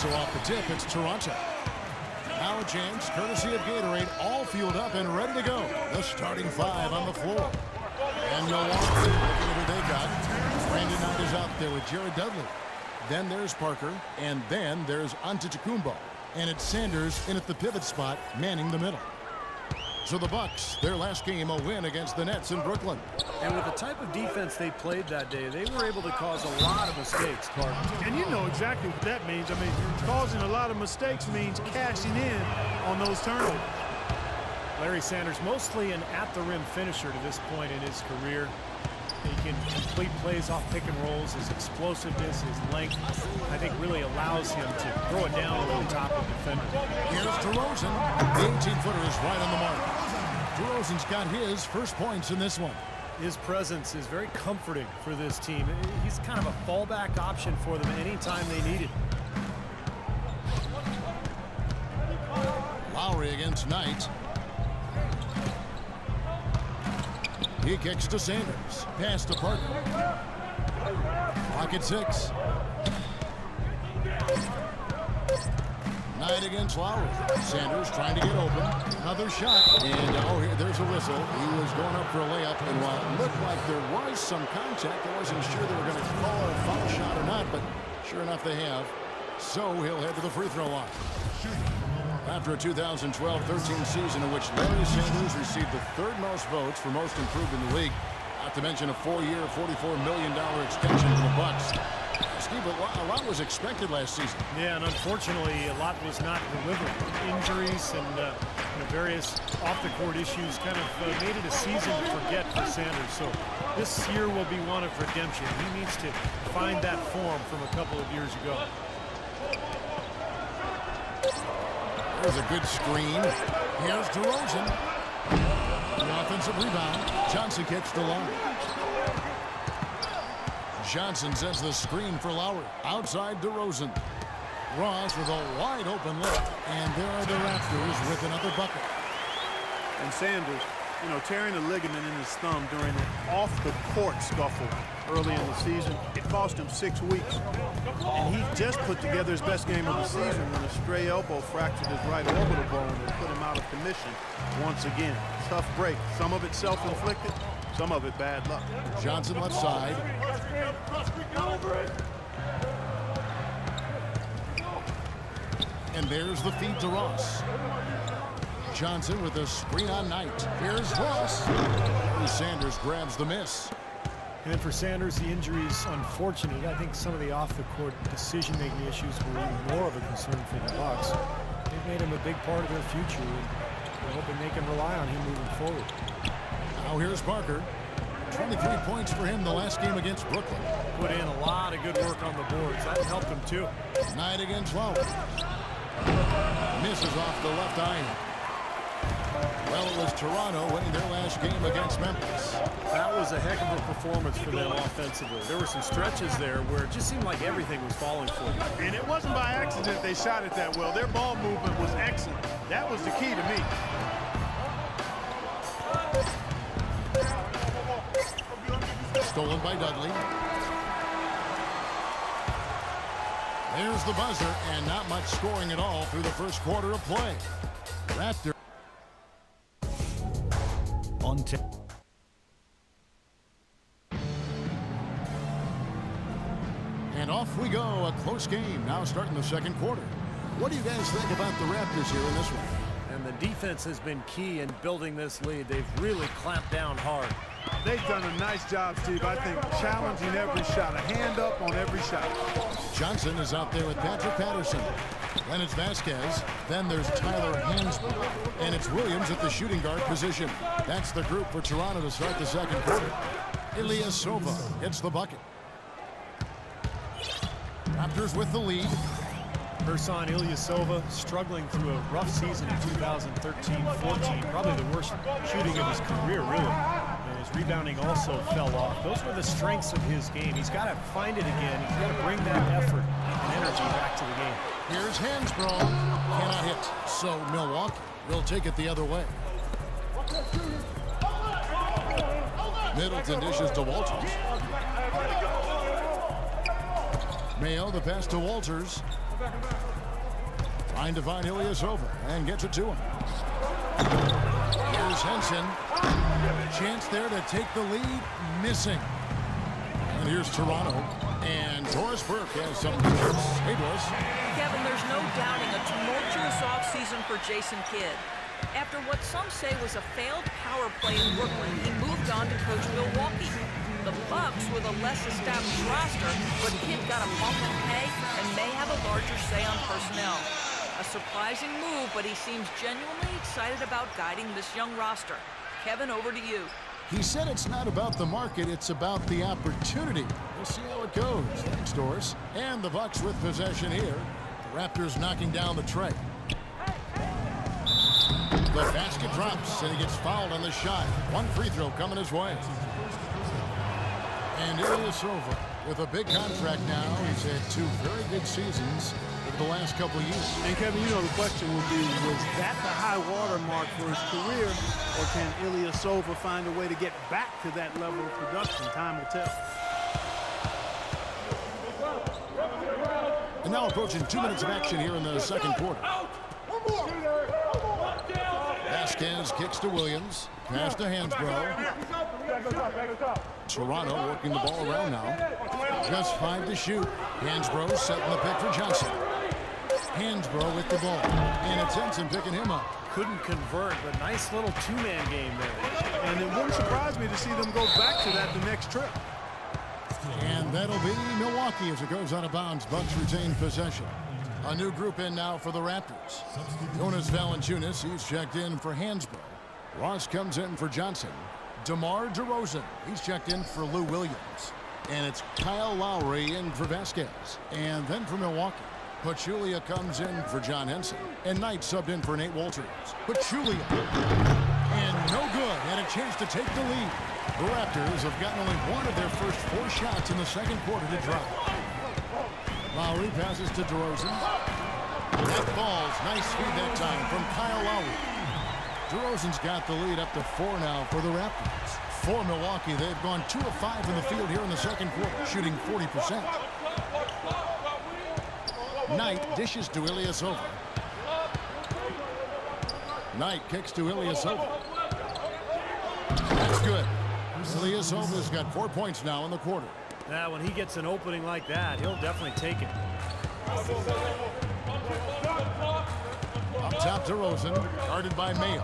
So off the tip, it's Toronto. Now a chance, courtesy of Gatorade, all fueled up and ready to go. The starting five on the floor. And Milwaukee, looking at who they got. Brandon Knight is out there with Jared Dudley. Then there's Parker, and then there's Antetokounmpo. And it's Sanders in at the pivot spot, manning the middle. So the Bucks, their last game, a win against the Nets in Brooklyn. And with the type of defense they played that day, they were able to cause a lot of mistakes, Clark. And you know exactly what that means. I mean, causing a lot of mistakes means cashing in on those turnovers. Larry Sanders, mostly an at-the-rim finisher to this point in his career. He can complete plays off pick and rolls. His explosiveness, his length, I think really allows him to throw it down over the top of the defender. Here's DeRozan. The 18-footer is right on the mark. DeRozan's got his first points in this one. His presence is very comforting for this team. He's kind of a fallback option for them anytime they need it. Lowry against Knight. He kicks to Sanders. Pass to Parker. Clock at 6. Knight against Lowry. Sanders trying to get open. Another shot. And there's a whistle. He was going up for a layup. And while it looked like there was some contact, I wasn't sure they were going to call a foul shot or not. But sure enough, they have. So he'll head to the free throw line. After a 2012-13 season in which Larry Sanders received the third most votes for most improved in the league, not to mention a 4-year, $44 million extension for the Bucks. Steve, a lot was expected last season. Yeah, and unfortunately, a lot was not delivered. Injuries and various off-the-court issues kind of made it a season to forget for Sanders. So this year will be one of redemption. He needs to find that form from a couple of years ago. There's a good screen. Here's DeRozan. The offensive rebound. Johnson gets the line. Johnson sets the screen for Lowry. Outside DeRozan. Ross with a wide open look. And there are the Raptors with another bucket. And Sanders, tearing a ligament in his thumb during an off-the-court scuffle early in the season. It cost him 6 weeks. And he just put together his best game of the season when a stray elbow fractured his right orbital bone and put him out of commission once again. Tough break. Some of it self-inflicted, some of it bad luck. Johnson left side. And there's the feed to Ross. Johnson with a screen on Knight. Here's Ross. Sanders grabs the miss. And for Sanders, the injury's unfortunate. I think some of the off-the-court decision-making issues were even more of a concern for the Bucks. They've made him a big part of their future, and they're hoping they can rely on him moving forward. Now here's Parker. 23 points for him the last game against Brooklyn. Put in a lot of good work on the boards. That helped him, too. Knight against Lowry. Misses off the left eye. Well, it was Toronto winning their last game against Memphis. That was a heck of a performance for them offensively. There were some stretches there where it just seemed like everything was falling for them. And it wasn't by accident they shot it that well. Their ball movement was excellent. That was the key to me. Stolen by Dudley. There's the buzzer, and not much scoring at all through the first quarter of play. Raptors on tip. And off we go, a close game now starting the second quarter. What do you guys think about the Raptors here in this one? And the defense has been key in building this lead. They've really clamped down hard. They've done a nice job, Steve. I think challenging every shot, a hand up on every shot. Johnson is out there with Patrick Patterson. Then it's Vasquez. Then there's Tyler Hansbrough. And it's Williams at the shooting guard position. That's the group for Toronto to start the second quarter. Ilyasova hits the bucket. Raptors with the lead. Ersan Ilyasova struggling through a rough season in 2013-14. Probably the worst shooting of his career, really. And his rebounding also fell off. Those were the strengths of his game. He's got to find it again. He's got to bring that effort and energy back to the game. Here's Hansbrough. Cannot hit. So Milwaukee will take it the other way. Middleton dishes to Walters. Mayo, the pass to Walters. Trying to find Ilyasova and gets it to him. Here's Henson. Chance there to take the lead. Missing. And here's Toronto. And Doris Burke has some chance. Hey, Doris. Kevin, there's no doubting a tumultuous offseason for Jason Kidd. After what some say was a failed power play in Brooklyn, he moved on to coach Milwaukee. The Bucks with a less established roster, but Kidd got a bump in pay and may have a larger say on personnel. A surprising move, but he seems genuinely excited about guiding this young roster. Kevin, over to you. He said it's not about the market, it's about the opportunity. We'll see how it goes. Thanks, Doris. And the Bucks with possession here. The Raptors knocking down the tray. The basket drops, and he gets fouled on the shot. One free throw coming his way. And Ilyasova with a big contract now. He's had 2 very good seasons over the last couple of years. And Kevin, you know, the question will be, was that the high water mark for his career, or can Ilyasova find a way to get back to that level of production? Time will tell. And now approaching 2 minutes of action here in the second quarter. Vasquez kicks to Williams. Pass to Hansbrough. Toronto working the ball around now. Just 5 to shoot. Hansbrough setting the pick for Johnson. Hansbrough with the ball. And it's Henson picking him up. Couldn't convert, but nice little two-man game there. And it wouldn't surprise me to see them go back to that the next trip. And that'll be Milwaukee as it goes out of bounds. Bucks retain possession. A new group in now for the Raptors. Jonas Valanciunas, he's checked in for Hansbrough. Ross comes in for Johnson. DeMar DeRozan, he's checked in for Lou Williams. And it's Kyle Lowry in for Vasquez. And then for Milwaukee, Pachulia comes in for John Henson. And Knight subbed in for Nate Walters. Pachulia. And no good. And a chance to take the lead. The Raptors have gotten only one of their first 4 shots in the second quarter to drop. Lowry passes to DeRozan. That falls. Nice feed that time from Kyle Lowry. DeRozan's got the lead up to 4 now for the Raptors. For Milwaukee, they've gone 2 of 5 in the field here in the second quarter, shooting 40%. Knight dishes to Ilyasova. Knight kicks to Ilyasova. That's good. Ilyasova's got 4 points now in the quarter. Now, when he gets an opening like that, he'll definitely take it. Up top, DeRozan, guarded by Mayo.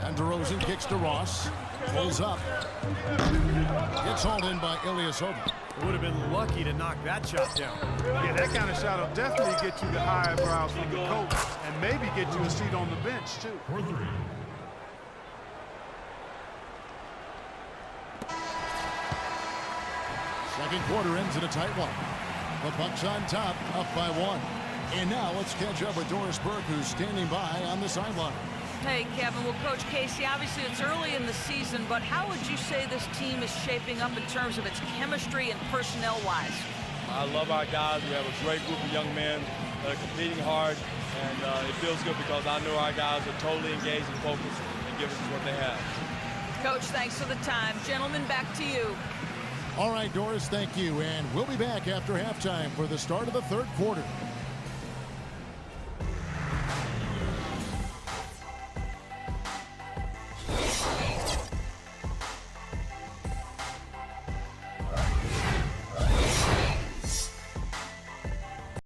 And DeRozan kicks to Ross. Pulls up. Gets hauled in by Ilyasova. It would have been lucky to knock that shot down. Yeah, that kind of shot will definitely get you the eyebrows from the coach and maybe get you a seat on the bench, too. Second quarter ends in a tight one. The Bucks on top, up by 1. And now let's catch up with Doris Burke, who's standing by on the sideline. Hey, Kevin. Well, Coach Casey, obviously it's early in the season, but how would you say this team is shaping up in terms of its chemistry and personnel-wise? I love our guys. We have a great group of young men that are competing hard, and it feels good because I know our guys are totally engaged and focused and giving us what they have. Coach, thanks for the time. Gentlemen, back to you. All right, Doris, thank you. And we'll be back after halftime for the start of the third quarter.